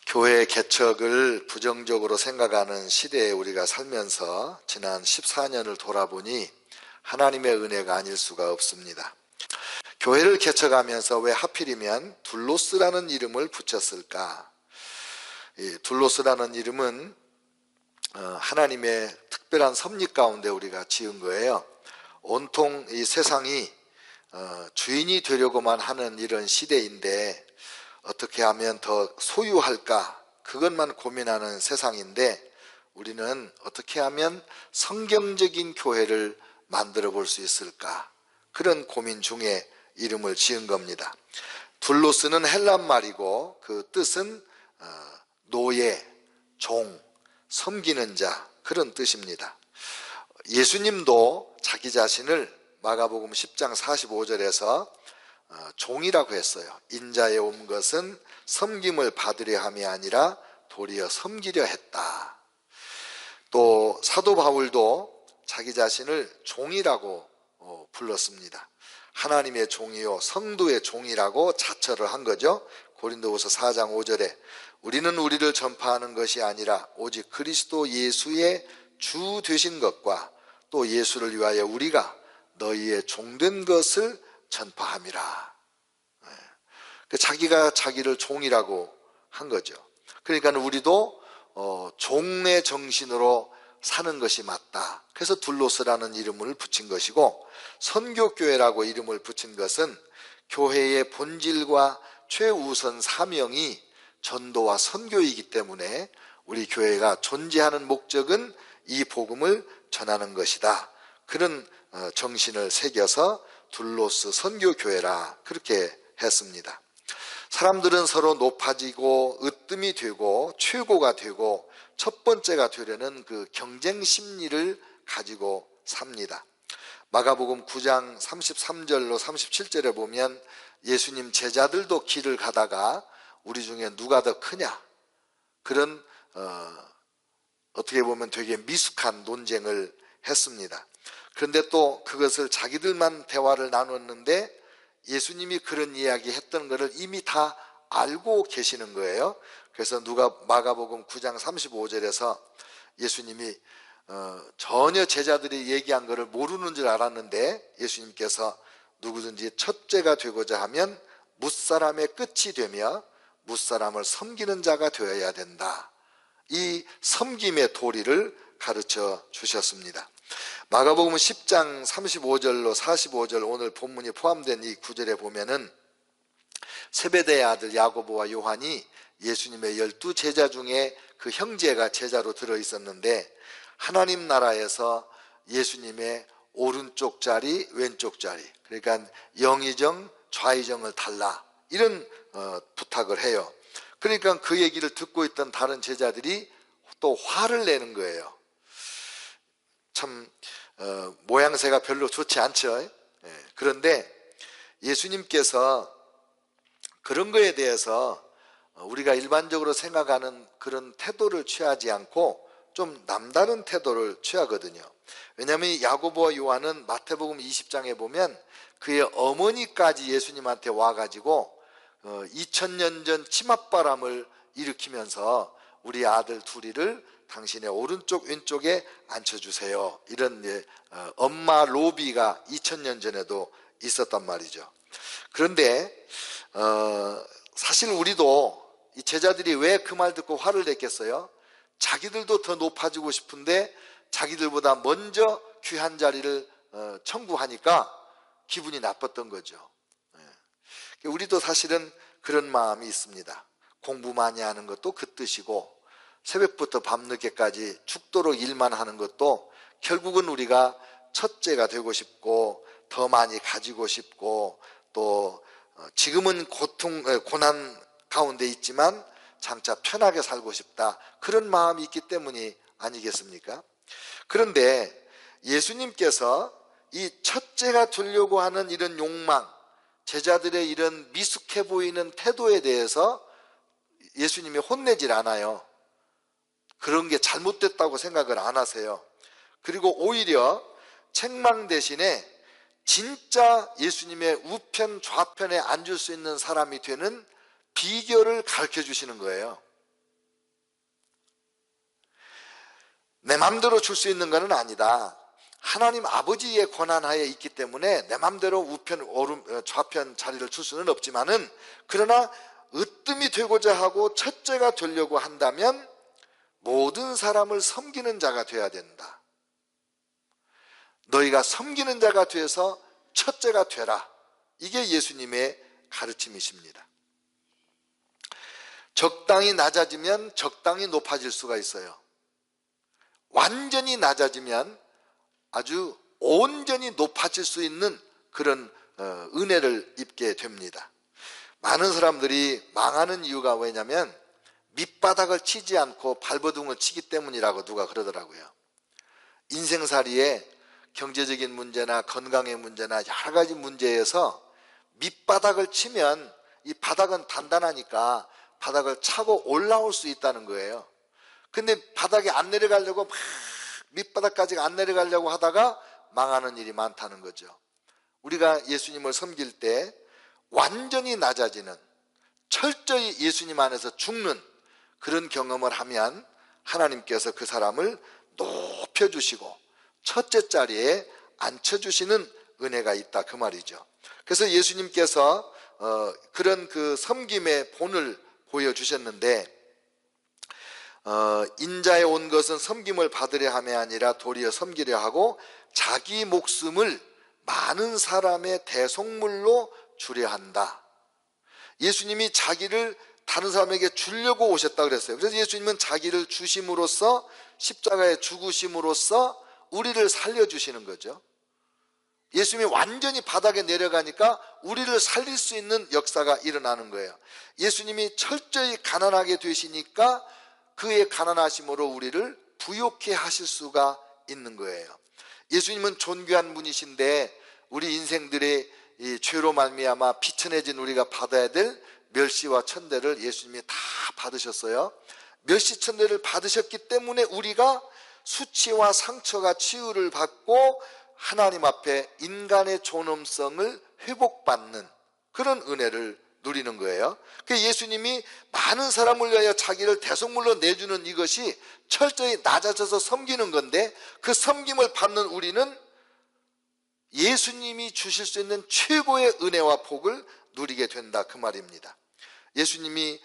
교회 개척을 부정적으로 생각하는 시대에 우리가 살면서 지난 14년을 돌아보니 하나님의 은혜가 아닐 수가 없습니다. 교회를 개척하면서 왜 하필이면 둘로스라는 이름을 붙였을까? 이 둘로스라는 이름은 하나님의 특별한 섭리 가운데 우리가 지은 거예요. 온통 이 세상이 주인이 되려고만 하는 이런 시대인데 어떻게 하면 더 소유할까? 그것만 고민하는 세상인데 우리는 어떻게 하면 성경적인 교회를 만들어 볼 수 있을까? 그런 고민 중에 이름을 지은 겁니다. 둘로스는 헬란 말이고 그 뜻은 노예, 종, 섬기는 자 그런 뜻입니다. 예수님도 자기 자신을 마가복음 10장 45절에서 종이라고 했어요. 인자에 온 것은 섬김을 받으려 함이 아니라 도리어 섬기려 했다. 또 사도 바울도 자기 자신을 종이라고 불렀습니다. 하나님의 종이요 성도의 종이라고 자처를 한 거죠. 고린도후서 4장 5절에 우리는 우리를 전파하는 것이 아니라 오직 그리스도 예수의 주 되신 것과 또 예수를 위하여 우리가 너희의 종된 것을 전파함이라. 자기가 자기를 종이라고 한 거죠. 그러니까 우리도 종의 정신으로 사는 것이 맞다. 그래서 둘로스라는 이름을 붙인 것이고, 선교교회라고 이름을 붙인 것은 교회의 본질과 최우선 사명이 전도와 선교이기 때문에 우리 교회가 존재하는 목적은 이 복음을 전하는 것이다. 그런 정신을 새겨서 둘로스 선교교회라 그렇게 했습니다. 사람들은 서로 높아지고 으뜸이 되고 최고가 되고 첫 번째가 되려는 그 경쟁 심리를 가지고 삽니다. 마가복음 9장 33절로 37절에 보면 예수님 제자들도 길을 가다가 우리 중에 누가 더 크냐? 그런 어떻게 보면 되게 미숙한 논쟁을 했습니다. 그런데 또 그것을 자기들만 대화를 나눴는데 예수님이 그런 이야기 했던 것을 이미 다 알고 계시는 거예요. 그래서 마가복음 9장 35절에서 예수님이 전혀 제자들이 얘기한 것을 모르는 줄 알았는데 예수님께서 누구든지 첫째가 되고자 하면 뭇사람의 끝이 되며 뭇사람을 섬기는 자가 되어야 된다. 이 섬김의 도리를 가르쳐 주셨습니다. 마가복음 10장 35절로 45절 오늘 본문이 포함된 이 구절에 보면은 세베대의 아들 야고보와 요한이 예수님의 12 제자 중에 그 형제가 제자로 들어 있었는데 하나님 나라에서 예수님의 오른쪽 자리 왼쪽 자리, 그러니까 영의정 좌의정을 달라, 이런 부탁을 해요. 그러니까 그 얘기를 듣고 있던 다른 제자들이 또 화를 내는 거예요. 참 모양새가 별로 좋지 않죠. 그런데 예수님께서 그런 거에 대해서 우리가 일반적으로 생각하는 그런 태도를 취하지 않고 좀 남다른 태도를 취하거든요. 왜냐하면 야고보와 요한은 마태복음 20장에 보면 그의 어머니까지 예수님한테 와가지고 2000년 전 치맛바람을 일으키면서 우리 아들 둘이를 당신의 오른쪽 왼쪽에 앉혀주세요. 이런 엄마 로비가 2000년 전에도 있었단 말이죠. 그런데 사실 우리도 이 제자들이 왜 그 말 듣고 화를 냈겠어요? 자기들도 더 높아지고 싶은데 자기들보다 먼저 귀한 자리를 청구하니까 기분이 나빴던 거죠. 우리도 사실은 그런 마음이 있습니다. 공부 많이 하는 것도 그 뜻이고 새벽부터 밤늦게까지 죽도록 일만 하는 것도 결국은 우리가 첫째가 되고 싶고 더 많이 가지고 싶고 또 지금은 고난 가운데 있지만 장차 편하게 살고 싶다, 그런 마음이 있기 때문이 아니겠습니까? 그런데 예수님께서 이 첫째가 되려고 하는 이런 욕망, 제자들의 이런 미숙해 보이는 태도에 대해서 예수님이 혼내질 않아요. 그런 게 잘못됐다고 생각을 안 하세요. 그리고 오히려 책망 대신에 진짜 예수님의 우편 좌편에 앉을 수 있는 사람이 되는 비결을 가르쳐 주시는 거예요. 내 맘대로 줄 수 있는 것은 아니다. 하나님 아버지의 권한하에 있기 때문에 내 맘대로 우편 오른 좌편 자리를 줄 수는 없지만은, 그러나 으뜸이 되고자 하고 첫째가 되려고 한다면 모든 사람을 섬기는 자가 되어야 된다. 너희가 섬기는 자가 되어서 첫째가 되라. 이게 예수님의 가르침이십니다. 적당히 낮아지면 적당히 높아질 수가 있어요. 완전히 낮아지면 아주 온전히 높아질 수 있는 그런 은혜를 입게 됩니다. 많은 사람들이 망하는 이유가 왜냐면 밑바닥을 치지 않고 발버둥을 치기 때문이라고 누가 그러더라고요. 인생살이에 경제적인 문제나 건강의 문제나 여러 가지 문제에서 밑바닥을 치면 이 바닥은 단단하니까 바닥을 차고 올라올 수 있다는 거예요. 근데 바닥에 안 내려가려고 막 밑바닥까지 안 내려가려고 하다가 망하는 일이 많다는 거죠. 우리가 예수님을 섬길 때 완전히 낮아지는, 철저히 예수님 안에서 죽는 그런 경험을 하면 하나님께서 그 사람을 높여주시고 첫째 자리에 앉혀주시는 은혜가 있다, 그 말이죠. 그래서 예수님께서 그런 그 섬김의 본을 보여주셨는데, 인자에 온 것은 섬김을 받으려 함이 아니라 도리어 섬기려 하고 자기 목숨을 많은 사람의 대속물로 주려 한다. 예수님이 자기를 다른 사람에게 주려고 오셨다 그랬어요. 그래서 예수님은 자기를 주심으로써, 십자가에 죽으심으로써 우리를 살려주시는 거죠. 예수님이 완전히 바닥에 내려가니까 우리를 살릴 수 있는 역사가 일어나는 거예요. 예수님이 철저히 가난하게 되시니까 그의 가난하심으로 우리를 부욕해 하실 수가 있는 거예요. 예수님은 존귀한 분이신데 우리 인생들의 이 죄로 말미암아 비천해진 우리가 받아야 될 멸시와 천대를 예수님이 다 받으셨어요. 멸시 천대를 받으셨기 때문에 우리가 수치와 상처가 치유를 받고 하나님 앞에 인간의 존엄성을 회복받는 그런 은혜를 누리는 거예요. 예수님이 많은 사람을 위하여 자기를 대속물로 내주는 이것이 철저히 낮아져서 섬기는 건데, 그 섬김을 받는 우리는 예수님이 주실 수 있는 최고의 은혜와 복을 누리게 된다, 그 말입니다. 예수님이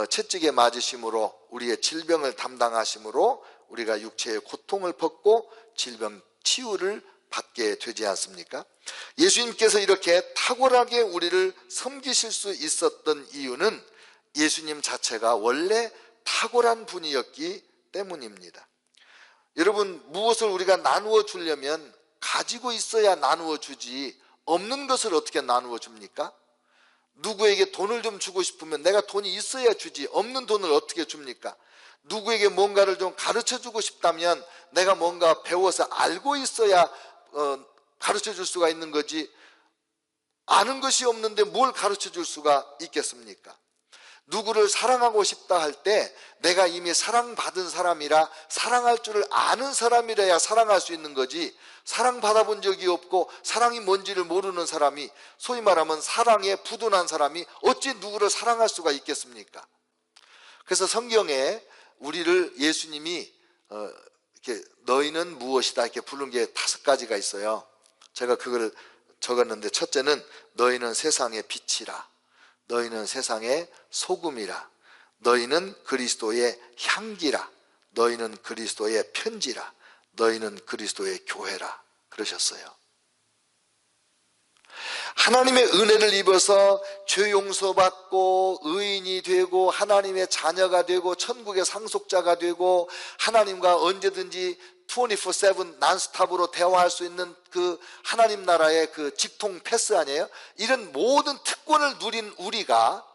채찍에 맞으심으로 우리의 질병을 담당하심으로 우리가 육체의 고통을 벗고 질병 치유를 받게 되지 않습니까? 예수님께서 이렇게 탁월하게 우리를 섬기실 수 있었던 이유는 예수님 자체가 원래 탁월한 분이었기 때문입니다. 여러분, 무엇을 우리가 나누어 주려면 가지고 있어야 나누어 주지, 없는 것을 어떻게 나누어 줍니까? 누구에게 돈을 좀 주고 싶으면 내가 돈이 있어야 주지, 없는 돈을 어떻게 줍니까? 누구에게 뭔가를 좀 가르쳐 주고 싶다면 내가 뭔가 배워서 알고 있어야 가르쳐 줄 수가 있는 거지, 아는 것이 없는데 뭘 가르쳐 줄 수가 있겠습니까? 누구를 사랑하고 싶다 할 때 내가 이미 사랑받은 사람이라, 사랑할 줄을 아는 사람이라야 사랑할 수 있는 거지, 사랑받아본 적이 없고 사랑이 뭔지를 모르는 사람이, 소위 말하면 사랑에 부둔한 사람이 어찌 누구를 사랑할 수가 있겠습니까? 그래서 성경에 우리를 예수님이 이렇게 너희는 무엇이다 이렇게 부른 게 5가지가 있어요. 제가 그걸 적었는데, 첫째는 너희는 세상의 빛이라, 너희는 세상의 소금이라, 너희는 그리스도의 향기라, 너희는 그리스도의 편지라, 너희는 그리스도의 교회라 그러셨어요. 하나님의 은혜를 입어서 죄 용서받고 의인이 되고 하나님의 자녀가 되고 천국의 상속자가 되고 하나님과 언제든지 24/7 난스탑으로 대화할 수 있는 그 하나님 나라의 그 직통 패스 아니에요? 이런 모든 특권을 누린 우리가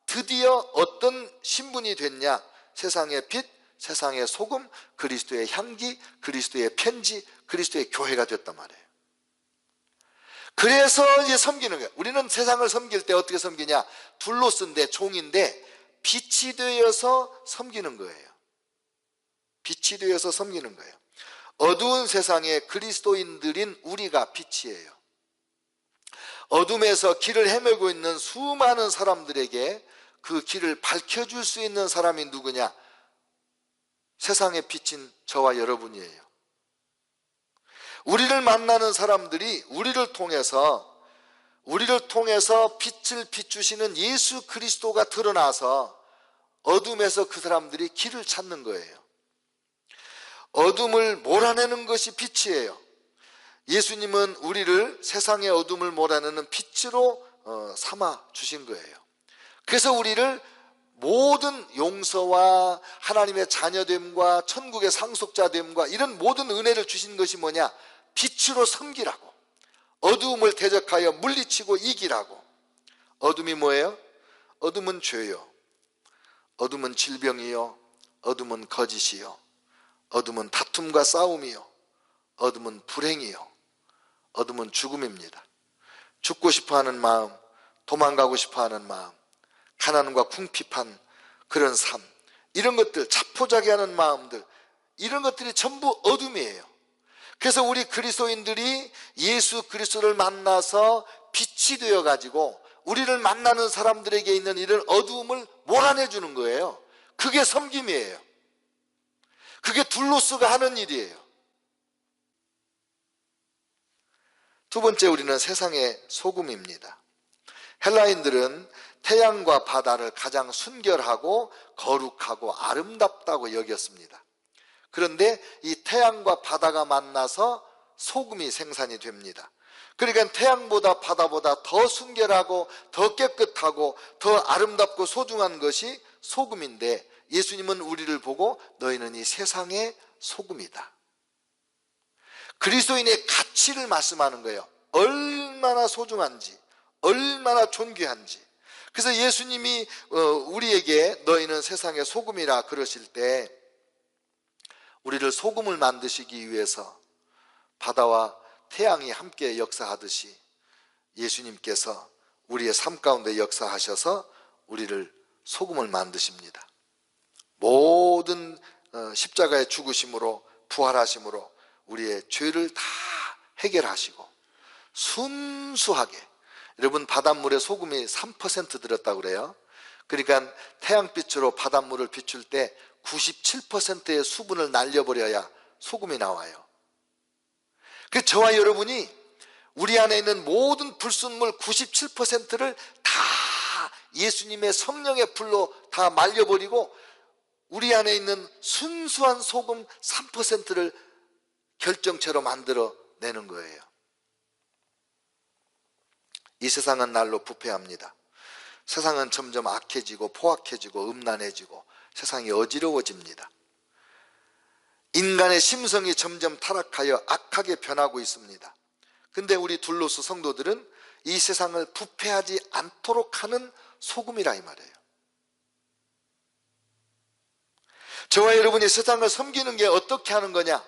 드디어 어떤 신분이 됐냐? 세상의 빛, 세상의 소금, 그리스도의 향기, 그리스도의 편지, 그리스도의 교회가 됐단 말이에요. 그래서 이제 섬기는 거예요. 우리는 세상을 섬길 때 어떻게 섬기냐? 둘로스인데, 종인데 빛이 되어서 섬기는 거예요. 빛이 되어서 섬기는 거예요. 어두운 세상에 그리스도인들인 우리가 빛이에요. 어둠에서 길을 헤매고 있는 수많은 사람들에게 그 길을 밝혀줄 수 있는 사람이 누구냐? 세상의 빛인 저와 여러분이에요. 우리를 만나는 사람들이 우리를 통해서 빛을 비추시는 예수 그리스도가 드러나서 어둠에서 그 사람들이 길을 찾는 거예요. 어둠을 몰아내는 것이 빛이에요. 예수님은 우리를 세상의 어둠을 몰아내는 빛으로 삼아 주신 거예요. 그래서 우리를 모든 용서와 하나님의 자녀됨과 천국의 상속자됨과 이런 모든 은혜를 주신 것이 뭐냐? 빛으로 섬기라고, 어두움을 대적하여 물리치고 이기라고. 어둠이 뭐예요? 어둠은 죄요, 어둠은 질병이요, 어둠은 거짓이요, 어둠은 다툼과 싸움이요, 어둠은 불행이요, 어둠은 죽음입니다. 죽고 싶어하는 마음, 도망가고 싶어하는 마음, 가난과 궁핍한 그런 삶, 이런 것들, 자포자기하는 마음들, 이런 것들이 전부 어둠이에요. 그래서 우리 그리스도인들이 예수 그리스도를 만나서 빛이 되어가지고 우리를 만나는 사람들에게 있는 이런 어두움을 몰아내주는 거예요. 그게 섬김이에요. 그게 둘로스가 하는 일이에요. 두 번째, 우리는 세상의 소금입니다. 헬라인들은 태양과 바다를 가장 순결하고 거룩하고 아름답다고 여겼습니다. 그런데 이 태양과 바다가 만나서 소금이 생산이 됩니다. 그러니까 태양보다 바다보다 더 순결하고 더 깨끗하고 더 아름답고 소중한 것이 소금인데, 예수님은 우리를 보고 너희는 이 세상의 소금이다. 그리스도인의 가치를 말씀하는 거예요. 얼마나 소중한지, 얼마나 존귀한지. 그래서 예수님이 우리에게 너희는 세상의 소금이라 그러실 때, 우리를 소금을 만드시기 위해서 바다와 태양이 함께 역사하듯이 예수님께서 우리의 삶 가운데 역사하셔서 우리를 소금을 만드십니다. 모든 십자가의 죽으심으로, 부활하심으로 우리의 죄를 다 해결하시고 순수하게, 여러분 바닷물에 소금이 3% 들었다고 그래요. 그러니까 태양빛으로 바닷물을 비출 때 97%의 수분을 날려버려야 소금이 나와요. 그 저와 여러분이 우리 안에 있는 모든 불순물 97%를 다 예수님의 성령의 불로 다 말려버리고 우리 안에 있는 순수한 소금 3%를 결정체로 만들어 내는 거예요. 이 세상은 날로 부패합니다. 세상은 점점 악해지고 포악해지고 음란해지고 세상이 어지러워집니다. 인간의 심성이 점점 타락하여 악하게 변하고 있습니다. 근데 우리 둘로스 성도들은 이 세상을 부패하지 않도록 하는 소금이라 이 말이에요. 저와 여러분이 세상을 섬기는 게 어떻게 하는 거냐?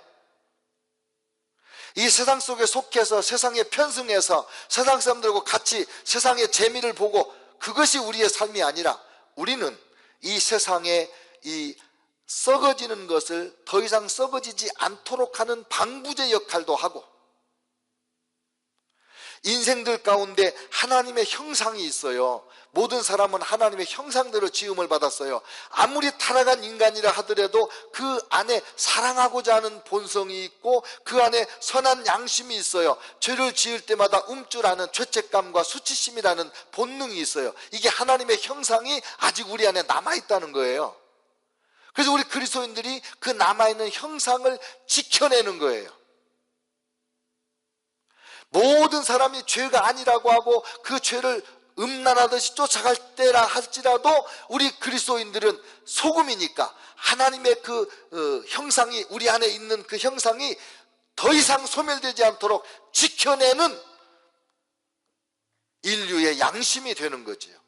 이 세상 속에 속해서 세상에 편승해서 세상 사람들과 같이 세상의 재미를 보고 그것이 우리의 삶이 아니라, 우리는 이 세상에 이 썩어지는 것을 더 이상 썩어지지 않도록 하는 방부제 역할도 하고, 인생들 가운데 하나님의 형상이 있어요. 모든 사람은 하나님의 형상대로 지음을 받았어요. 아무리 타락한 인간이라 하더라도 그 안에 사랑하고자 하는 본성이 있고 그 안에 선한 양심이 있어요. 죄를 지을 때마다 움찔하는 죄책감과 수치심이라는 본능이 있어요. 이게 하나님의 형상이 아직 우리 안에 남아있다는 거예요. 그래서 우리 그리스도인들이 그 남아있는 형상을 지켜내는 거예요. 모든 사람이 죄가 아니라고 하고 그 죄를 음란하듯이 쫓아갈 때라 할지라도 우리 그리스도인들은 소금이니까 하나님의 그 형상이, 우리 안에 있는 그 형상이 더 이상 소멸되지 않도록 지켜내는 인류의 양심이 되는 거지요.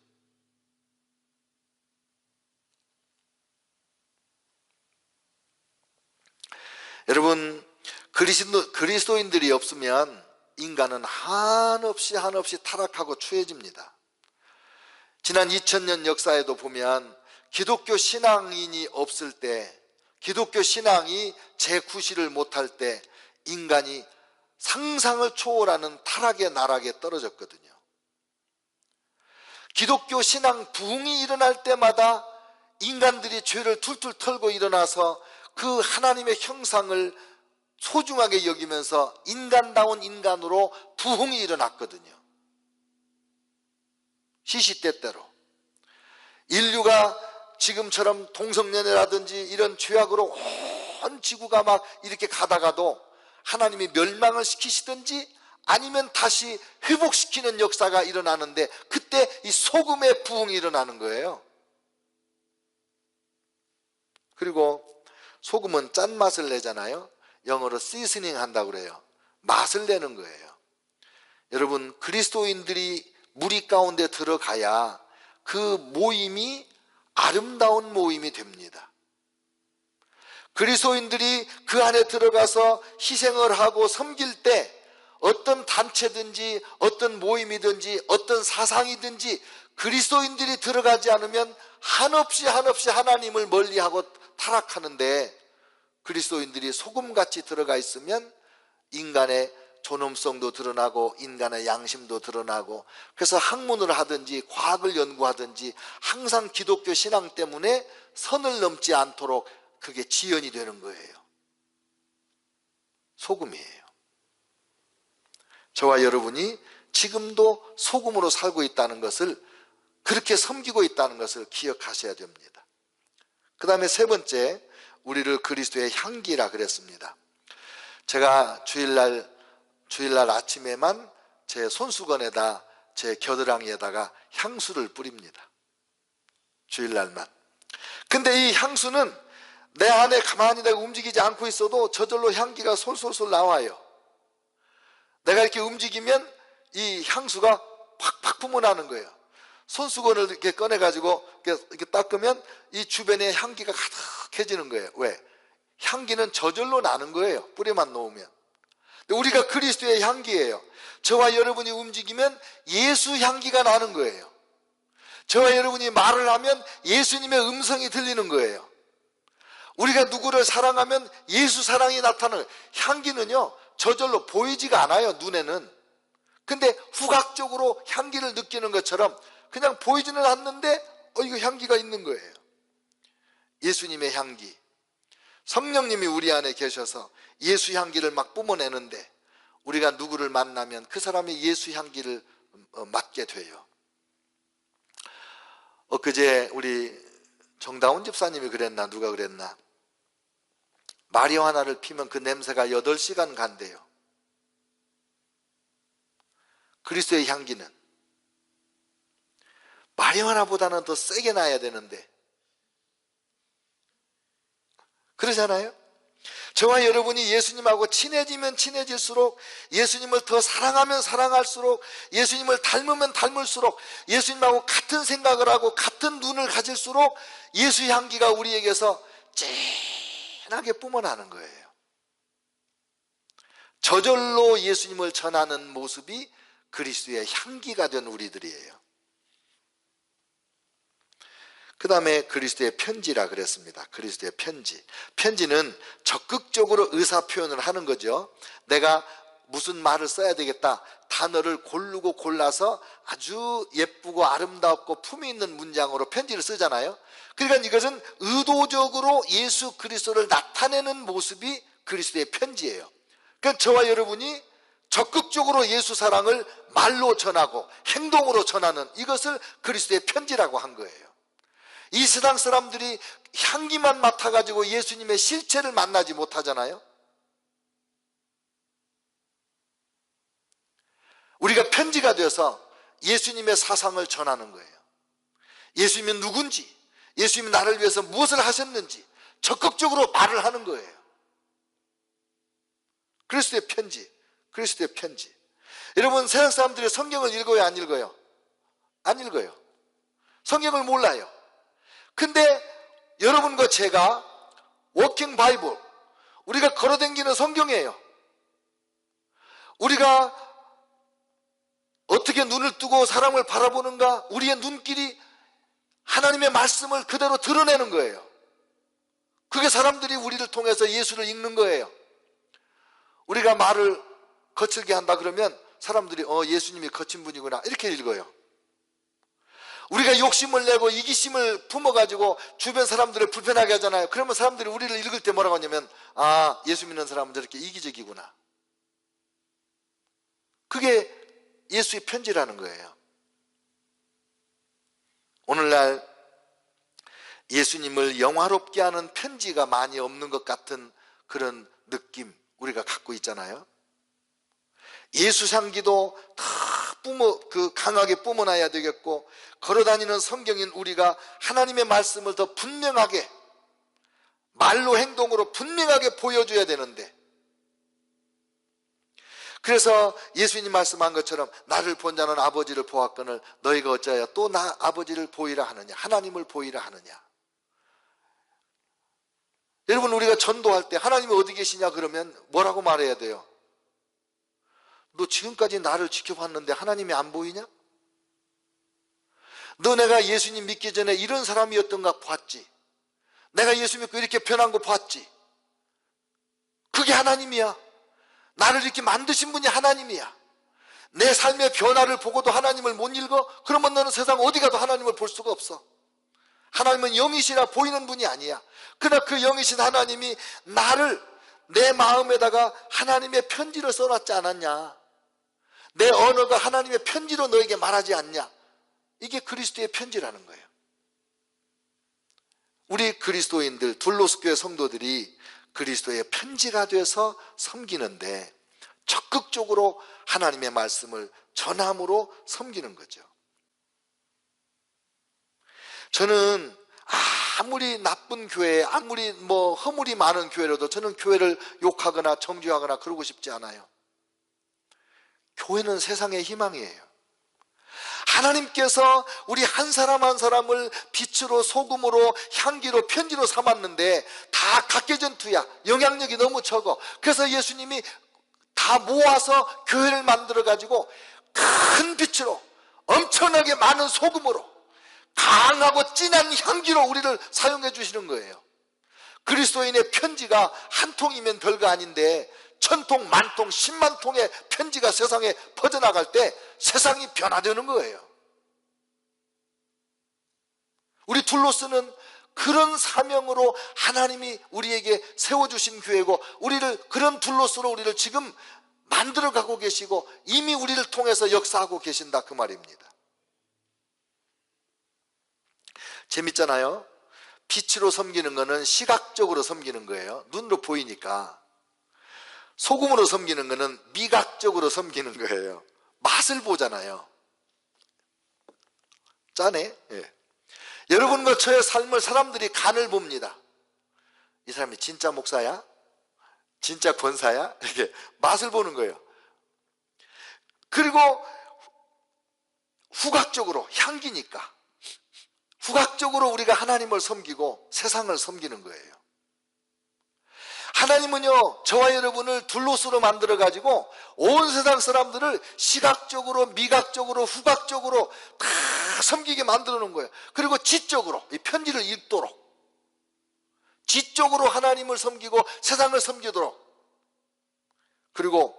여러분, 그리스도인들이 없으면 인간은 한없이 타락하고 추해집니다. 지난 2000년 역사에도 보면 기독교 신앙인이 없을 때, 기독교 신앙이 재구실을 못할 때 인간이 상상을 초월하는 타락의 나락에 떨어졌거든요. 기독교 신앙 부흥이 일어날 때마다 인간들이 죄를 툴툴 털고 일어나서 그 하나님의 형상을 소중하게 여기면서 인간다운 인간으로 부흥이 일어났거든요. 시시때때로. 인류가 지금처럼 동성연애라든지 이런 죄악으로 온 지구가 막 이렇게 가다가도 하나님이 멸망을 시키시든지 아니면 다시 회복시키는 역사가 일어나는데, 그때 이 소금의 부흥이 일어나는 거예요. 그리고 소금은 짠맛을 내잖아요. 영어로 seasoning 한다고 그래요. 맛을 내는 거예요. 여러분, 그리스도인들이 무리 가운데 들어가야 그 모임이 아름다운 모임이 됩니다. 그리스도인들이 그 안에 들어가서 희생을 하고 섬길 때 어떤 단체든지 어떤 모임이든지 어떤 사상이든지 그리스도인들이 들어가지 않으면 한없이 하나님을 멀리하고 타락하는데, 그리스도인들이 소금같이 들어가 있으면 인간의 존엄성도 드러나고 인간의 양심도 드러나고, 그래서 학문을 하든지 과학을 연구하든지 항상 기독교 신앙 때문에 선을 넘지 않도록 그게 지연이 되는 거예요. 소금이에요. 저와 여러분이 지금도 소금으로 살고 있다는 것을, 그렇게 섬기고 있다는 것을 기억하셔야 됩니다. 그 다음에 세 번째, 우리를 그리스도의 향기라 그랬습니다. 제가 주일날 아침에만 제 손수건에다, 제 겨드랑이에다가 향수를 뿌립니다. 주일날만. 근데 이 향수는 내 안에 가만히 내가 움직이지 않고 있어도 저절로 향기가 솔솔솔 나와요. 내가 이렇게 움직이면 이 향수가 팍팍 뿜어나는 거예요. 손수건을 이렇게 꺼내가지고 이렇게 닦으면 이 주변에 향기가 가득해지는 거예요. 왜? 향기는 저절로 나는 거예요. 뿌리만 놓으면. 우리가 그리스도의 향기예요. 저와 여러분이 움직이면 예수 향기가 나는 거예요. 저와 여러분이 말을 하면 예수님의 음성이 들리는 거예요. 우리가 누구를 사랑하면 예수 사랑이 나타나는, 향기는요 저절로 보이지가 않아요, 눈에는. 근데 후각적으로 향기를 느끼는 것처럼 그냥 보이지는 않는데 이거 향기가 있는 거예요. 예수님의 향기. 성령님이 우리 안에 계셔서 예수 향기를 막 뿜어내는데, 우리가 누구를 만나면 그 사람이 예수 향기를 맡게 돼요. 엊그제 우리 정다운 집사님이 그랬나 누가 그랬나, 마리화나를 피면 그 냄새가 8시간 간대요. 그리스도의 향기는 마리화나보다는 더 세게 나야 되는데, 그러잖아요. 저와 여러분이 예수님하고 친해지면 친해질수록, 예수님을 더 사랑하면 사랑할수록, 예수님을 닮으면 닮을수록, 예수님하고 같은 생각을 하고 같은 눈을 가질수록 예수 향기가 우리에게서 진하게 뿜어나는 거예요. 저절로 예수님을 전하는 모습이 그리스도의 향기가 된 우리들이에요. 그 다음에 그리스도의 편지라 그랬습니다. 그리스도의 편지. 편지는 적극적으로 의사표현을 하는 거죠. 내가 무슨 말을 써야 되겠다, 단어를 고르고 골라서 아주 예쁘고 아름답고 품위 있는 문장으로 편지를 쓰잖아요. 그러니까 이것은 의도적으로 예수 그리스도를 나타내는 모습이 그리스도의 편지예요. 그러니까 저와 여러분이 적극적으로 예수 사랑을 말로 전하고 행동으로 전하는, 이것을 그리스도의 편지라고 한 거예요. 이 세상 사람들이 향기만 맡아가지고 예수님의 실체를 만나지 못하잖아요. 우리가 편지가 되어서 예수님의 사상을 전하는 거예요. 예수님이 누군지, 예수님이 나를 위해서 무엇을 하셨는지 적극적으로 말을 하는 거예요. 그리스도의 편지, 그리스도의 편지. 여러분, 세상 사람들이 성경을 읽어요, 안 읽어요? 안 읽어요. 성경을 몰라요. 근데 여러분과 제가 워킹 바이블, 우리가 걸어다니는 성경이에요. 우리가 어떻게 눈을 뜨고 사람을 바라보는가, 우리의 눈길이 하나님의 말씀을 그대로 드러내는 거예요. 그게 사람들이 우리를 통해서 예수를 읽는 거예요. 우리가 말을 거칠게 한다 그러면 사람들이 예수님이 거친 분이구나 이렇게 읽어요. 우리가 욕심을 내고 이기심을 품어가지고 주변 사람들을 불편하게 하잖아요. 그러면 사람들이 우리를 읽을 때 뭐라고 하냐면, 아, 예수 믿는 사람은 저렇게 이기적이구나. 그게 예수의 편지라는 거예요. 오늘날 예수님을 영화롭게 하는 편지가 많이 없는 것 같은 그런 느낌 우리가 갖고 있잖아요. 예수 향기도 다 강하게 뿜어놔야 되겠고, 걸어다니는 성경인 우리가 하나님의 말씀을 더 분명하게, 말로 행동으로 분명하게 보여줘야 되는데, 그래서 예수님 말씀한 것처럼 나를 본 자는 아버지를 보았거늘 너희가 어찌하여 또 나 아버지를 보이라 하느냐, 하나님을 보이라 하느냐. 여러분, 우리가 전도할 때 하나님이 어디 계시냐 그러면 뭐라고 말해야 돼요? 너 지금까지 나를 지켜봤는데 하나님이 안 보이냐? 너 내가 예수님 믿기 전에 이런 사람이었던가 봤지? 내가 예수 믿고 이렇게 변한 거 봤지? 그게 하나님이야. 나를 이렇게 만드신 분이 하나님이야. 내 삶의 변화를 보고도 하나님을 못 읽어? 그러면 너는 세상 어디 가도 하나님을 볼 수가 없어. 하나님은 영이시라 보이는 분이 아니야. 그러나 그 영이신 하나님이 나를 내 마음에다가 하나님의 편지를 써놨지 않았냐? 내 언어가 하나님의 편지로 너에게 말하지 않냐? 이게 그리스도의 편지라는 거예요. 우리 그리스도인들, 둘로스 교회 성도들이 그리스도의 편지가 돼서 섬기는데 적극적으로 하나님의 말씀을 전함으로 섬기는 거죠. 저는 아무리 나쁜 교회, 아무리 허물이 많은 교회라도 저는 교회를 욕하거나 정죄하거나 그러고 싶지 않아요. 교회는 세상의 희망이에요. 하나님께서 우리 한 사람 한 사람을 빛으로, 소금으로, 향기로, 편지로 삼았는데 다 각계전투야. 영향력이 너무 적어. 그래서 예수님이 다 모아서 교회를 만들어가지고 큰 빛으로, 엄청나게 많은 소금으로, 강하고 진한 향기로 우리를 사용해 주시는 거예요. 그리스도인의 편지가 한 통이면 별거 아닌데 1000통, 10,000통, 10만 통의 편지가 세상에 퍼져나갈 때 세상이 변화되는 거예요. 우리 둘로스는 그런 사명으로 하나님이 우리에게 세워주신 교회고, 우리를 그런 둘로스로 우리를 지금 만들어가고 계시고 이미 우리를 통해서 역사하고 계신다, 그 말입니다. 재밌잖아요. 빛으로 섬기는 거는 시각적으로 섬기는 거예요. 눈으로 보이니까. 소금으로 섬기는 거는 미각적으로 섬기는 거예요. 맛을 보잖아요. 짜네. 예. 여러분과 저의 삶을 사람들이 간을 봅니다. 이 사람이 진짜 목사야? 진짜 권사야? 이렇게 맛을 보는 거예요. 그리고 후각적으로, 향기니까 후각적으로 우리가 하나님을 섬기고 세상을 섬기는 거예요. 하나님은요, 저와 여러분을 둘로스로 만들어가지고 온 세상 사람들을 시각적으로, 미각적으로, 후각적으로 다 섬기게 만들어 놓은 거예요. 그리고 지적으로, 이 편지를 읽도록, 지적으로 하나님을 섬기고 세상을 섬기도록, 그리고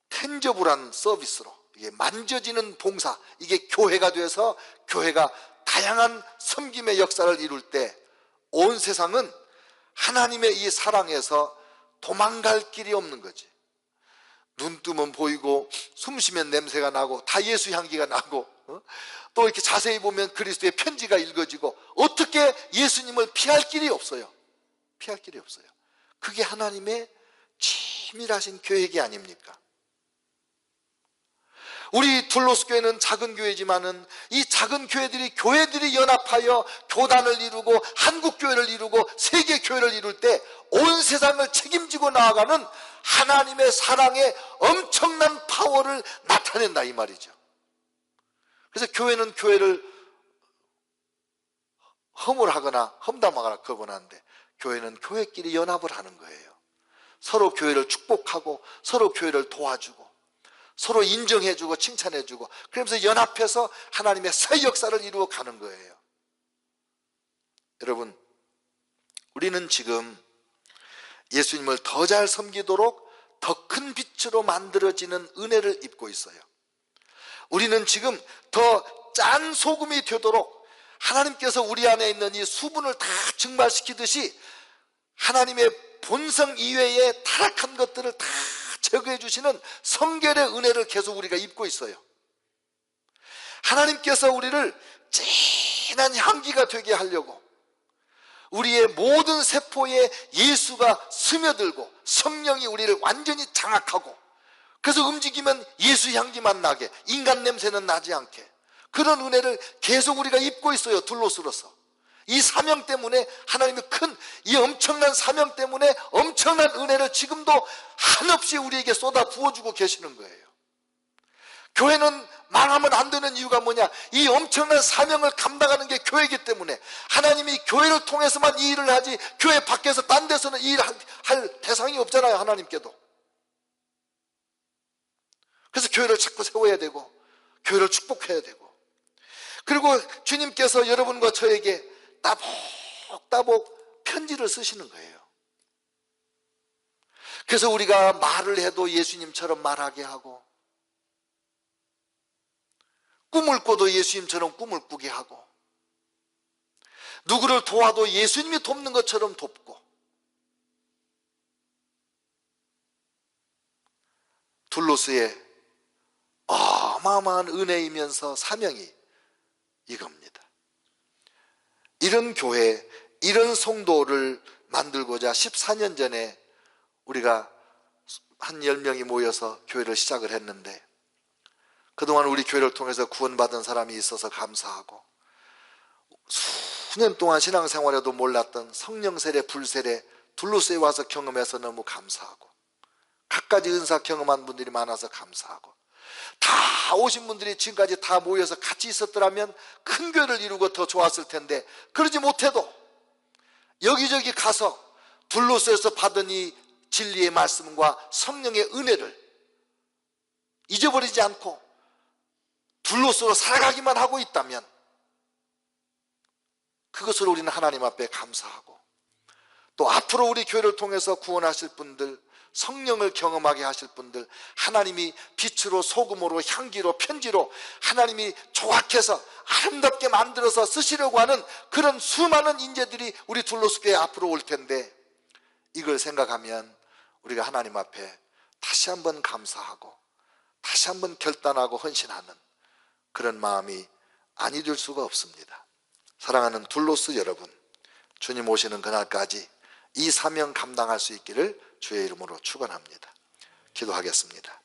텐저블한 서비스로, 이게 만져지는 봉사, 이게 교회가 돼서 교회가 다양한 섬김의 역사를 이룰 때 온 세상은 하나님의 이 사랑에서 도망갈 길이 없는 거지. 눈 뜨면 보이고 숨 쉬면 냄새가 나고 다 예수 향기가 나고, 또 이렇게 자세히 보면 그리스도의 편지가 읽어지고, 어떻게 예수님을 피할 길이 없어요. 피할 길이 없어요. 그게 하나님의 치밀하신 계획이 아닙니까? 우리 둘로스 교회는 작은 교회지만은 이 작은 교회들이 연합하여 교단을 이루고 한국교회를 이루고 세계교회를 이룰 때 온 세상을 책임지고 나아가는 하나님의 사랑의 엄청난 파워를 나타낸다, 이 말이죠. 그래서 교회는 교회를 허물하거나 험담하거나 그러곤 하는데, 교회는 교회끼리 연합을 하는 거예요. 서로 교회를 축복하고 서로 교회를 도와주고 서로 인정해주고 칭찬해주고, 그러면서 연합해서 하나님의 새 역사를 이루어 가는 거예요. 여러분, 우리는 지금 예수님을 더 잘 섬기도록 더 큰 빛으로 만들어지는 은혜를 입고 있어요. 우리는 지금 더 짠 소금이 되도록 하나님께서 우리 안에 있는 이 수분을 다 증발시키듯이 하나님의 본성 이외의 타락한 것들을 다 제거해 주시는 성결의 은혜를 계속 우리가 입고 있어요. 하나님께서 우리를 진한 향기가 되게 하려고 우리의 모든 세포에 예수가 스며들고 성령이 우리를 완전히 장악하고, 그래서 움직이면 예수 향기만 나게, 인간 냄새는 나지 않게, 그런 은혜를 계속 우리가 입고 있어요. 둘로스로서. 이 사명 때문에, 하나님의 큰 이 엄청난 사명 때문에 엄청난 은혜를 지금도 한없이 우리에게 쏟아 부어주고 계시는 거예요. 교회는 망하면 안 되는 이유가 뭐냐? 이 엄청난 사명을 감당하는 게 교회이기 때문에, 하나님이 교회를 통해서만 이 일을 하지 교회 밖에서 딴 데서는 이 일을 할 대상이 없잖아요. 하나님께도. 그래서 교회를 자꾸 세워야 되고 교회를 축복해야 되고, 그리고 주님께서 여러분과 저에게 따복 편지를 쓰시는 거예요. 그래서 우리가 말을 해도 예수님처럼 말하게 하고, 꿈을 꿔도 예수님처럼 꿈을 꾸게 하고, 누구를 도와도 예수님이 돕는 것처럼 돕고, 둘로스의 어마어마한 은혜이면서 사명이 이겁니다. 이런 교회, 이런 성도를 만들고자 14년 전에 우리가 한 10명이 모여서 교회를 시작을 했는데, 그동안 우리 교회를 통해서 구원받은 사람이 있어서 감사하고, 수년 동안 신앙생활에도 몰랐던 성령 세례, 불세례 둘로스에 와서 경험해서 너무 감사하고, 갖가지 은사 경험한 분들이 많아서 감사하고, 다 오신 분들이 지금까지 다 모여서 같이 있었더라면 큰 교회를 이루고 더 좋았을 텐데, 그러지 못해도 여기저기 가서 둘로스에서 받은 이 진리의 말씀과 성령의 은혜를 잊어버리지 않고 둘로스로 살아가기만 하고 있다면, 그것을 우리는 하나님 앞에 감사하고, 또 앞으로 우리 교회를 통해서 구원하실 분들, 성령을 경험하게 하실 분들, 하나님이 빛으로 소금으로 향기로 편지로 하나님이 조각해서 아름답게 만들어서 쓰시려고 하는 그런 수많은 인재들이 우리 둘로스 교회 앞으로 올 텐데, 이걸 생각하면 우리가 하나님 앞에 다시 한번 감사하고 다시 한번 결단하고 헌신하는 그런 마음이 아니 될 수가 없습니다. 사랑하는 둘로스 여러분, 주님 오시는 그날까지 이 사명 감당할 수 있기를 주의 이름으로 축원합니다. 기도하겠습니다.